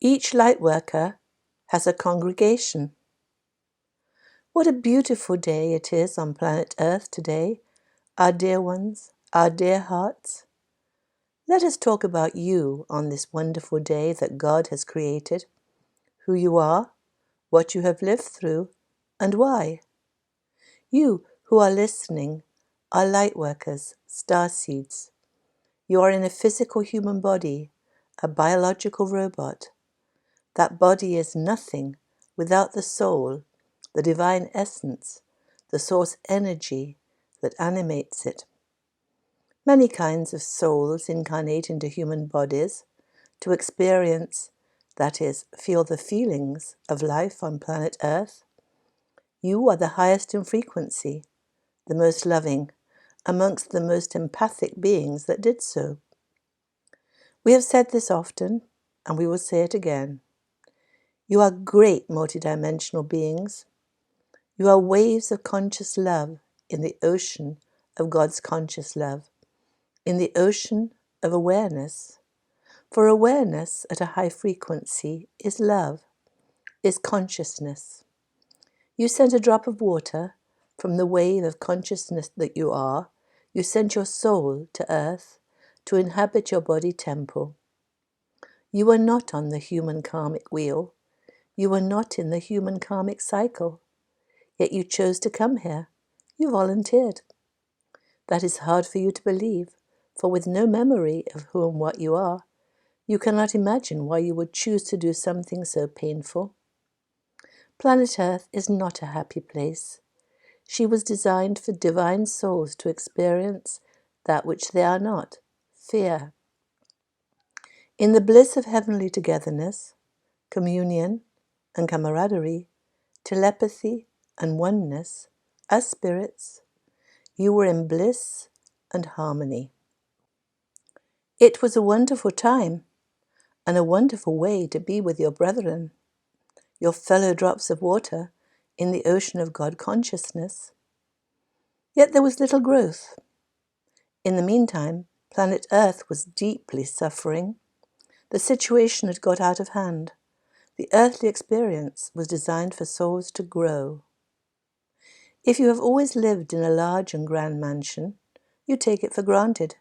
Each Lightworker has a congregation. What a beautiful day it is on planet Earth today, our dear ones, our dear hearts. Let us talk about you on this wonderful day that God has created, who you are, what you have lived through, and why. You who are listening are Lightworkers, starseeds. You are in a physical human body, a biological robot. That body is nothing without the soul, the divine essence, the source energy that animates it. Many kinds of souls incarnate into human bodies to experience, that is, feel the feelings of life on planet Earth. You are the highest in frequency, the most loving, amongst the most empathic beings that did so. We have said this often, and we will say it again. You are great multidimensional beings. You are waves of conscious love in the ocean of God's conscious love, in the ocean of awareness. For awareness at a high frequency is love, is consciousness. You sent a drop of water from the wave of consciousness that you are. You sent your soul to earth to inhabit your body temple. You are not on the human karmic wheel. You are not in the human karmic cycle. Yet you chose to come here. You volunteered. That is hard for you to believe, for with no memory of who and what you are, you cannot imagine why you would choose to do something so painful. Planet Earth is not a happy place. She was designed for divine souls to experience that which they are not, fear. In the bliss of heavenly togetherness, communion and camaraderie, telepathy and oneness, as spirits, you were in bliss and harmony. It was a wonderful time and a wonderful way to be with your brethren, your fellow drops of water in the ocean of God consciousness. Yet there was little growth. In the meantime, planet Earth was deeply suffering. The situation had got out of hand. The earthly experience was designed for souls to grow. If you have always lived in a large and grand mansion, you take it for granted.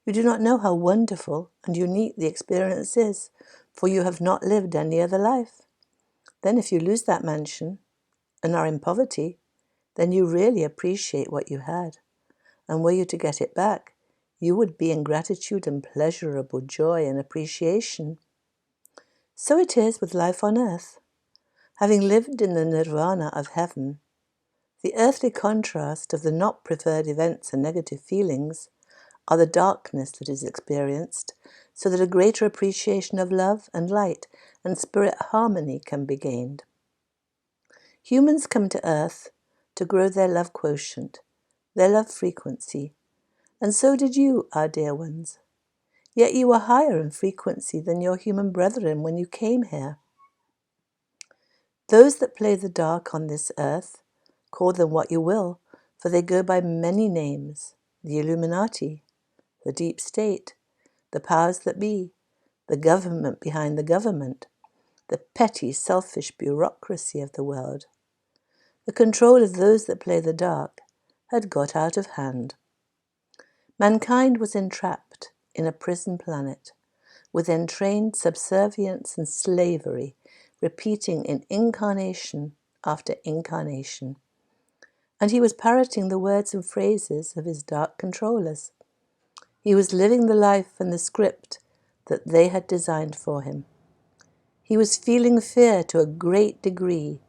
You do not know how wonderful and unique the experience is, for you have not lived any other life. Then if you lose that mansion and are in poverty, then you really appreciate what you had. And were you to get it back, you would be in gratitude and pleasurable joy and appreciation. So it is with life on earth. Having lived in the nirvana of heaven, the earthly contrast of the not preferred events and negative feelings are the darkness that is experienced, so that a greater appreciation of love and light and spirit harmony can be gained. Humans come to earth to grow their love quotient, their love frequency, and so did you, our dear ones. Yet you were higher in frequency than your human brethren when you came here. Those that play the dark on this earth, call them what you will, for they go by many names: the Illuminati, the deep state, the powers that be, the government behind the government, the petty, selfish bureaucracy of the world. The control of those that play the dark had got out of hand. Mankind was entrapped in a prison planet, with entrained subservience and slavery, repeating in incarnation after incarnation. And he was parroting the words and phrases of his dark controllers. He was living the life and the script that they had designed for him. He was feeling fear to a great degree,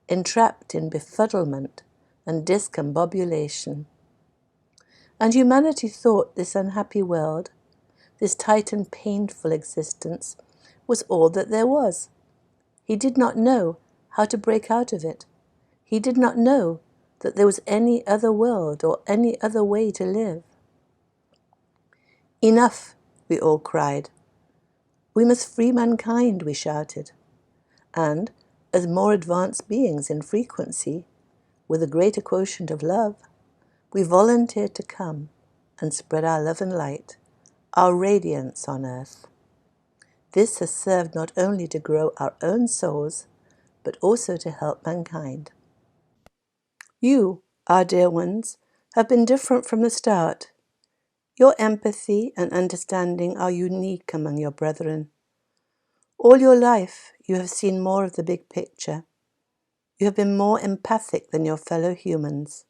entrapped in befuddlement and discombobulation. And humanity thought this unhappy world, this tight and painful existence, was all that there was. He did not know how to break out of it. He did not know that there was any other world or any other way to live. Enough, we all cried. We must free mankind, we shouted. And, as more advanced beings in frequency, with a greater quotient of love, we volunteered to come and spread our love and light, our radiance on earth. This has served not only to grow our own souls, but also to help mankind. You, our dear ones, have been different from the start. Your empathy and understanding are unique among your brethren. All your life, you have seen more of the big picture. You have been more empathic than your fellow humans.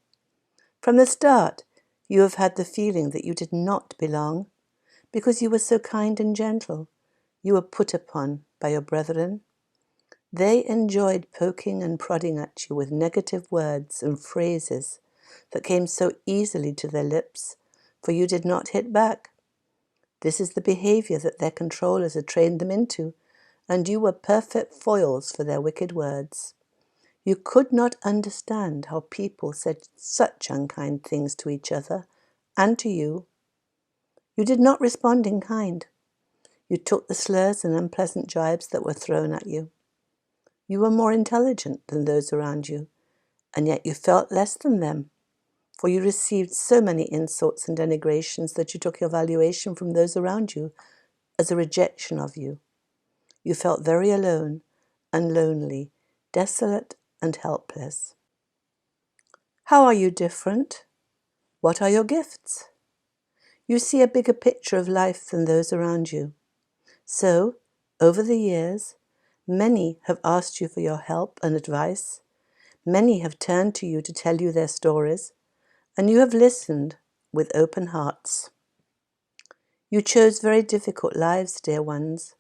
From the start, you have had the feeling that you did not belong, because you were so kind and gentle. You were put upon by your brethren. They enjoyed poking and prodding at you with negative words and phrases that came so easily to their lips, for you did not hit back. This is the behavior that their controllers had trained them into, and you were perfect foils for their wicked words. You could not understand how people said such unkind things to each other and to you. You did not respond in kind. You took the slurs and unpleasant jibes that were thrown at you. You were more intelligent than those around you, and yet you felt less than them, for you received so many insults and denigrations that you took your valuation from those around you as a rejection of you. You felt very alone and lonely, desolate and helpless. How are you different? What are your gifts? You see a bigger picture of life than those around you. So, over the years, many have asked you for your help and advice. Many have turned to you to tell you their stories, and you have listened with open hearts. You chose very difficult lives, dear ones,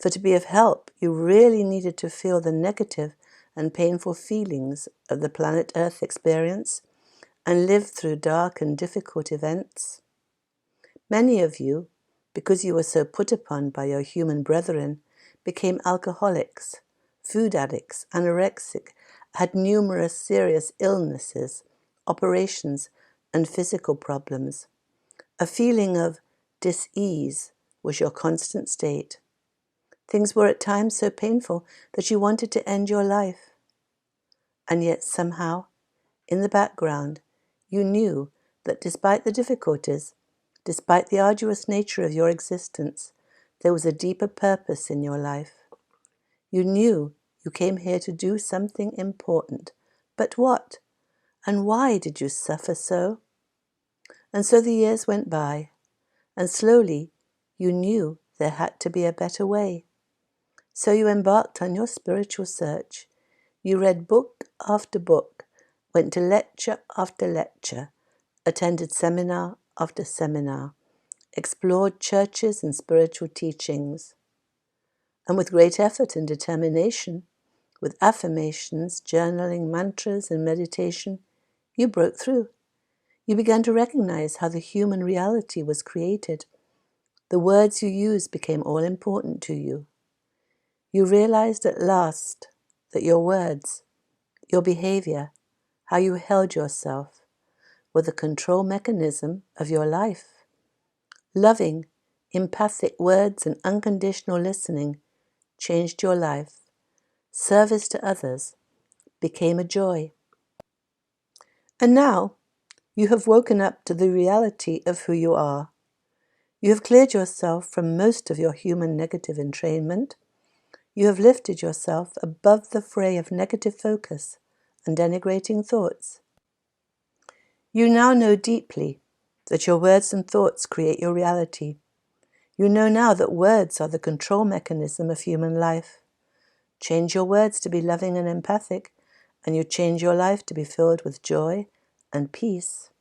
for to be of help, you really needed to feel the negative and painful feelings of the planet Earth experience and live through dark and difficult events. Many of you, because you were so put upon by your human brethren, became alcoholics, food addicts, anorexic, had numerous serious illnesses, operations, and physical problems. A feeling of dis-ease was your constant state. Things were at times so painful that you wanted to end your life. And yet somehow, in the background, you knew that despite the difficulties, despite the arduous nature of your existence, there was a deeper purpose in your life. You knew you came here to do something important. But what? And why did you suffer so? And so the years went by, and slowly you knew there had to be a better way. So you embarked on your spiritual search. You read book after book, went to lecture after lecture, attended seminar after seminar, explored churches and spiritual teachings. And with great effort and determination, with affirmations, journaling, mantras, and meditation, you broke through. You began to recognize how the human reality was created. The words you used became all important to you. You realized at last that your words, your behavior, how you held yourself, were the control mechanism of your life. Loving, empathic words and unconditional listening changed your life. Service to others became a joy. And now you have woken up to the reality of who you are. You have cleared yourself from most of your human negative entrainment. You have lifted yourself above the fray of negative focus and denigrating thoughts. You now know deeply that your words and thoughts create your reality. You know now that words are the control mechanism of human life. Change your words to be loving and empathic, and you change your life to be filled with joy and peace.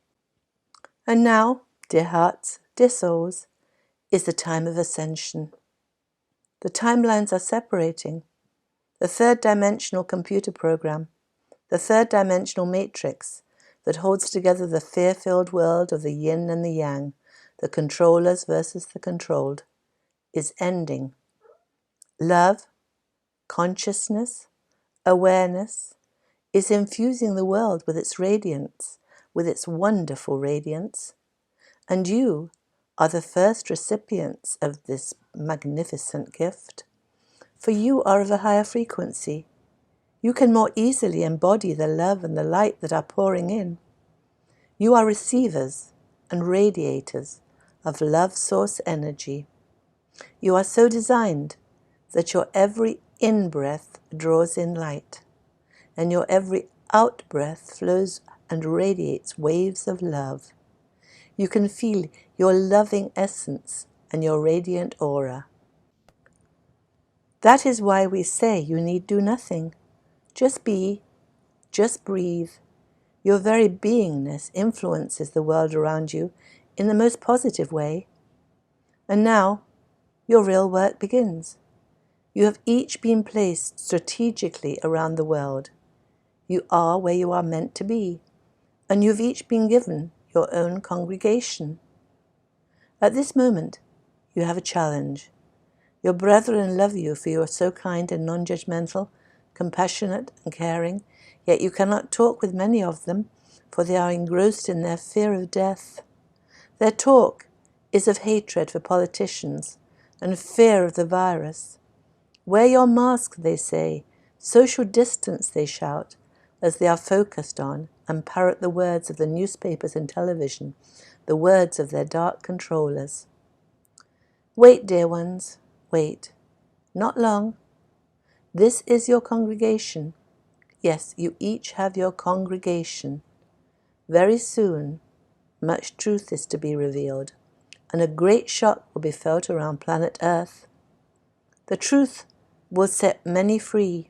And now, dear hearts, dear souls, is the time of ascension. The timelines are separating. The third-dimensional computer program, the third-dimensional matrix that holds together the fear-filled world of the yin and the yang, the controllers versus the controlled, is ending. Love, consciousness, awareness is infusing the world with its radiance, with its wonderful radiance, and you are the first recipients of this magnificent gift, for you are of a higher frequency. You can more easily embody the love and the light that are pouring in. You are receivers and radiators of love source energy. You are so designed that your every in-breath draws in light, and your every out-breath flows and radiates waves of love. You can feel your loving essence and your radiant aura. That is why we say you need do nothing. Just be, just breathe. Your very beingness influences the world around you in the most positive way. And now, your real work begins. You have each been placed strategically around the world. You are where you are meant to be, and you've each been given your own congregation. At this moment, you have a challenge. Your brethren love you, for you are so kind and non-judgmental, compassionate and caring, yet you cannot talk with many of them, for they are engrossed in their fear of death. Their talk is of hatred for politicians and fear of the virus. Wear your mask, they say. Social distance, they shout, as they are focused on and parrot the words of the newspapers and television, the words of their dark controllers. Wait, dear ones, wait. Not long. This is your congregation. Yes, you each have your congregation. Very soon, much truth is to be revealed, and a great shock will be felt around planet Earth. The truth will set many free,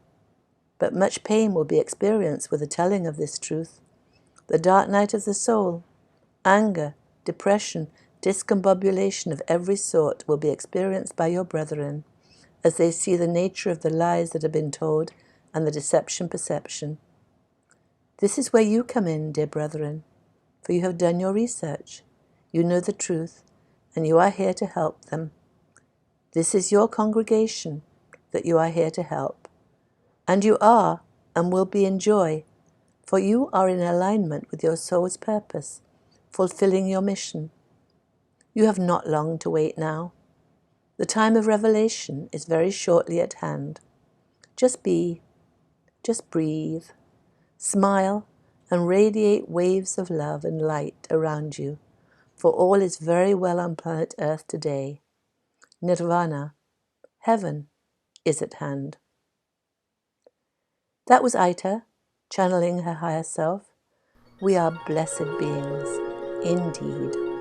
but much pain will be experienced with the telling of this truth. The dark night of the soul, anger, depression, discombobulation of every sort will be experienced by your brethren, as they see the nature of the lies that have been told and the deception perception. This is where you come in, dear brethren, for you have done your research, you know the truth, and you are here to help them. This is your congregation that you are here to help. And you are and will be in joy, for you are in alignment with your soul's purpose, fulfilling your mission. You have not long to wait now. The time of revelation is very shortly at hand. Just be, just breathe, smile, and radiate waves of love and light around you, for all is very well on planet Earth today. Nirvana, heaven, is at hand. That was Aita, channeling her higher self. We are blessed beings, indeed.